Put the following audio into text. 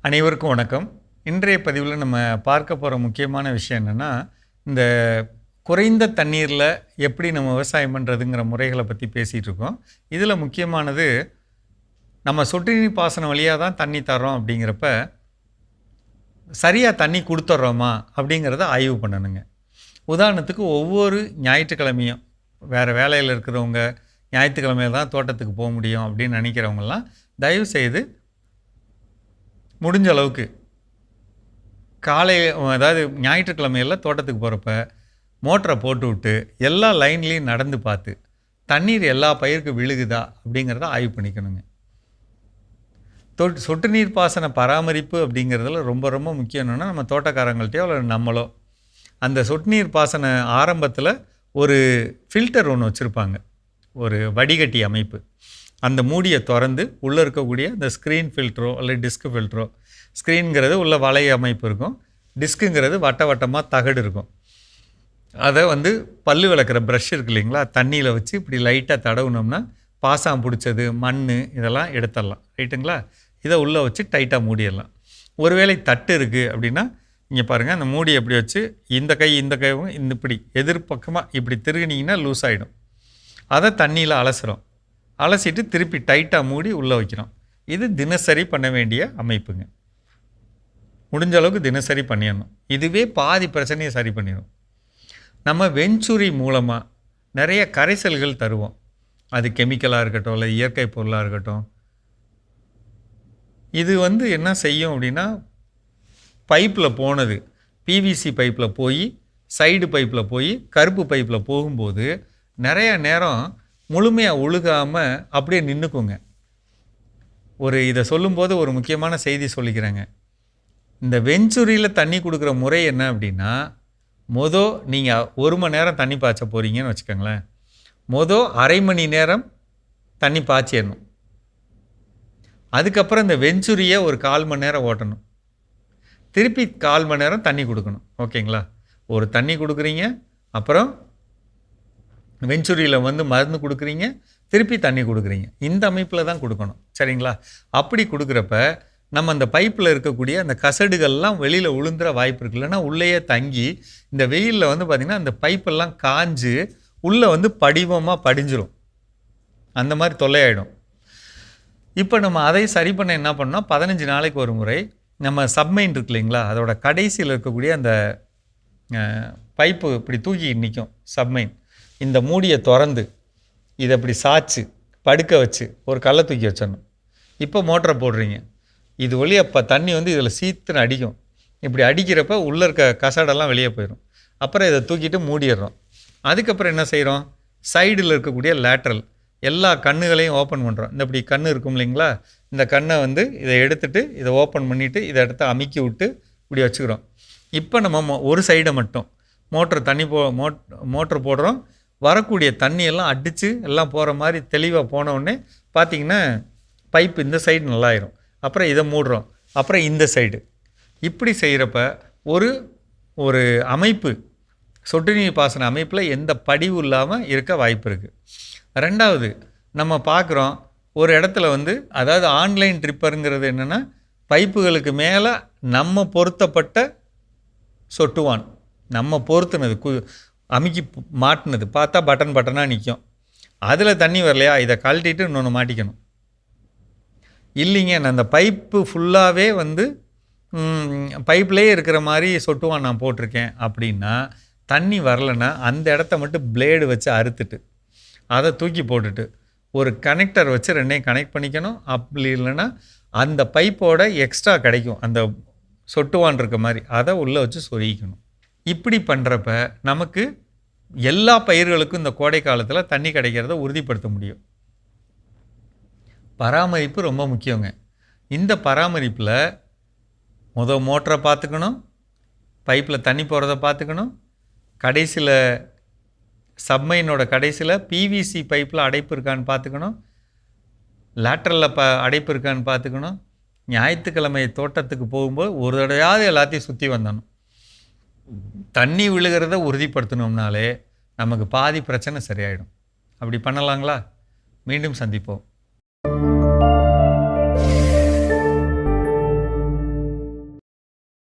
அனைவருக்கும் வணக்கம். இன்றைய பதிவில் நம்ம பார்க்க போகிற முக்கியமான விஷயம் என்னென்னா, இந்த குறைந்த தண்ணீரில் எப்படி நம்ம விவசாயம் பண்ணுறதுங்கிற முறைகளை பற்றி பேசிகிட்டு இருக்கோம். இதில் முக்கியமானது நம்ம சொட்டு நீர் பாசனம் வழியாக தான் தண்ணி தர்றோம் அப்படிங்கிறப்ப, சரியாக தண்ணி கொடுத்துட்றோமா அப்படிங்கிறத ஆய்வு பண்ணணுங்க. உதாரணத்துக்கு ஒவ்வொரு ஞாயிற்றுக்கிழமையும் வேறு வேலையில் இருக்கிறவங்க ஞாயிற்றுக்கிழமையில் தான் தோட்டத்துக்கு போக முடியும் அப்படின்னு நினைக்கிறவங்கலாம் தயவுசெய்து முடிஞ்ச அளவுக்கு காலை அதாவது ஞாயிற்றுக்கிழமையில் தோட்டத்துக்கு போகிறப்ப மோட்டரை போட்டு விட்டு எல்லா லைன்லேயும் நடந்து பார்த்து தண்ணீர் எல்லா பயிருக்கு விழுகுதா அப்படிங்கிறத ஆய்வு பண்ணிக்கணுங்க. சொட்டு நீர் பாசன பராமரிப்பு அப்படிங்கிறதுல ரொம்ப ரொம்ப முக்கியம் என்னென்னா, நம்ம தோட்டக்காரங்கள்ட்டையோ இல்லை நம்மளோ அந்த சொட்டு நீர் பாசன ஆரம்பத்தில் ஒரு ஃபில்டர் ஒன்று வச்சுருப்பாங்க, ஒரு வடிகட்டி அமைப்பு. அந்த மூடியை திறந்து உள்ளே இருக்கக்கூடிய இந்த ஸ்க்ரீன் ஃபில்டரோ அல்லது டிஸ்க் ஃபில்டரோ, ஸ்க்ரீனுங்கிறது உள்ள வலை அமைப்பு இருக்கும், டிஸ்க்குங்கிறது வட்ட வட்டமாக தகடு இருக்கும். அதை பல்லு விளக்குற ப்ரஷ் இருக்கு இல்லைங்களா, தண்ணியில் வச்சு இப்படி லைட்டாக தடவுனோம்னா பாசம் பிடிச்சது மண் இதெல்லாம் எடுத்துடலாம். ரைட்டுங்களா? இதை உள்ளே வச்சு டைட்டாக மூடிடலாம். ஒருவேளை தட்டு இருக்குது அப்படின்னா இங்கே பாருங்கள், அந்த மூடி எப்படி வச்சு இந்த கையும் இந்த இப்படி எதிர்பக்கமாக இப்படி திருகினீங்கன்னா லூஸ் ஆகிடும். அதை தண்ணியில் அலசிட்டு திருப்பி டைட்டாக மூடி உள்ளே வைக்கிறோம். இது தினசரி பண்ண வேண்டிய அமைப்புங்க. முடிஞ்ச அளவுக்கு தினசரி பண்ணிடணும். இதுவே பாதி பிரச்சனையை சரி பண்ணிடும். நம்ம வெஞ்சுரி மூலமாக நிறைய கரைசல்கள் தருவோம். அது கெமிக்கலாக இருக்கட்டும் இல்லை இயற்கை பொருளாக இருக்கட்டும். இது என்ன செய்யும் அப்படின்னா, பைப்பில் போனது பிவிசி பைப்பில் போய் சைடு பைப்பில் போய் கருப்பு பைப்பில் போகும்போது நிறைய நேரம் முழுமையாக ஒழுகாமல் அப்படியே நின்றுக்குங்க. இதை சொல்லும்போது ஒரு முக்கியமான செய்தி சொல்லிக்கிறேங்க. இந்த வெஞ்சுரியில் தண்ணி கொடுக்குற முறை என்ன அப்படின்னா, நீங்கள் 1 மணி நேரம் தண்ணி பாய்ச்ச போகிறீங்கன்னு வச்சுக்கோங்களேன். அரை மணி நேரம் தண்ணி பாய்ச்சிடணும். அதுக்கப்புறம் இந்த வெஞ்சுரியை ஒரு 1/4 மணி நேரம் ஓட்டணும். திருப்பி 1/4 மணி நேரம் தண்ணி கொடுக்கணும். ஓகேங்களா? ஒரு தண்ணி கொடுக்குறீங்க, அப்புறம் வெஞ்சுரியில் மருந்து கொடுக்குறீங்க, திருப்பி தண்ணி கொடுக்குறீங்க. இந்த அமைப்பில் தான் கொடுக்கணும். சரிங்களா? அப்படி கொடுக்குறப்ப நம்ம அந்த பைப்பில் இருக்கக்கூடிய அந்த கசடுகள்லாம் வெளியில் உளுந்துற வாய்ப்பு இருக்குது. இல்லைன்னா உள்ளேயே தங்கி இந்த வெயிலில் பார்த்திங்கன்னா அந்த பைப்பெல்லாம் காஞ்சு உள்ளே படிவமாக படிஞ்சிரும். அந்த மாதிரி தொல்லையாயிடும். இப்போ நம்ம அதை சரி பண்ண என்ன பண்ணோம், 15 நாளைக்கு ஒரு முறை நம்ம சப்மைன் இருக்கு இல்லைங்களா, அதோட கடைசியில் இருக்கக்கூடிய அந்த பைப்பு இப்படி தூக்கி நிற்கும் சப்மைன். இந்த மூடியை திறந்து இதை இப்படி சாய்ச்சி படுக்க வச்சு ஒரு கல்லை தூக்கி வச்சிடணும். இப்போ மோட்டரை போடுறீங்க, இது வழியாக தண்ணி இதில் சீத்துன்னு அடிக்கும். இப்படி அடிக்கிறப்ப உள்ளே இருக்க கசடெல்லாம் வெளியே போயிடும். அப்புறம் இதை தூக்கிட்டு மூடிடுறோம். அதுக்கப்புறம் என்ன செய்கிறோம், சைடில் இருக்கக்கூடிய லேட்ரல் எல்லா கண்ணுகளையும் ஓப்பன் பண்ணுறோம். இந்த இப்படி கண் இருக்கும் இல்லைங்களா, இந்த கண்ணை இதை எடுத்துகிட்டு இதை ஓப்பன் பண்ணிவிட்டு இதை எடுத்து அமுக்கி விட்டு இப்படி வச்சுக்கிறோம். இப்போ நம்ம ஒரு சைடை மட்டும் மோட்ரு போடுறோம். வரக்கூடிய தண்ணியெல்லாம் அடித்து எல்லாம் போகிற மாதிரி தெளிவாக போனவுடனே பார்த்திங்கன்னா பைப்பு இந்த சைடு நல்லாயிரும். அப்புறம் இதை மூடுறோம், அப்புறம் இந்த சைடு. இப்படி செய்கிறப்ப ஒரு அமைப்பு, சொட்டு நீர் பாசன அமைப்பில் எந்த படிவு இல்லாமல் இருக்க வாய்ப்பு இருக்குது. ரெண்டாவது, நம்ம பார்க்குறோம் ஒரு இடத்துல அதாவது ஆன்லைன் ட்ரிப்பருங்கிறது என்னென்னா, பைப்புகளுக்கு மேலே நம்ம பொருத்தப்பட்ட சொட்டுவான், நம்ம பொருத்துனது அமுக்கி மாட்டினது பார்த்தா பட்டனாக நிற்கும். அதில் தண்ணி வரலையா, இதை கழட்டிட்டு இன்னொன்று மாட்டிக்கணும். இல்லைங்க, நான் அந்த பைப்பு ஃபுல்லாகவே பைப்லேயே இருக்கிற மாதிரி சொட்டுவான் நான் போட்டிருக்கேன் அப்படின்னா, தண்ணி வரலைன்னா அந்த இடத்த மட்டும் பிளேடு வச்சு அறுத்துட்டு அதை தூக்கி போட்டுட்டு ஒரு கனெக்டர் வச்சு ரெண்டையும் கனெக்ட் பண்ணிக்கணும். அப்படி இல்லைன்னா அந்த பைப்போட எக்ஸ்ட்ரா கிடைக்கும், அந்த சொட்டுவான் இருக்க மாதிரி, அதை உள்ளே வச்சு சொருகிக்கணும். இப்படி பண்ணுறப்ப நமக்கு எல்லா பயிர்களுக்கும் இந்த கோடை காலத்தில் தண்ணி கிடைக்கிறத உறுதிப்படுத்த முடியும். பராமரிப்பு ரொம்ப முக்கியங்க. இந்த பராமரிப்பில் மோட்டரை பார்த்துக்கணும், பைப்பில் தண்ணி போகிறத பார்த்துக்கணும், கடைசியில் சப்மைனோட கடைசியில் பிவிசி பைப்பில் அடைப்பு இருக்கான்னு பார்த்துக்கணும், லேட்ரலில் அடைப்பு இருக்கான்னு பார்த்துக்கணும். ஞாயிற்றுக்கிழமை தோட்டத்துக்கு போகும்போது ஒரு தடவையாவது எல்லாத்தையும் சுற்றி வந்தணும். தண்ணி விழுகிறத உறுதிப்படுத்தணும்னாலே நமக்கு பாதி பிரச்சனை சரியாயிடும். அப்படி பண்ணலாங்களா? மீண்டும் சந்திப்போம்.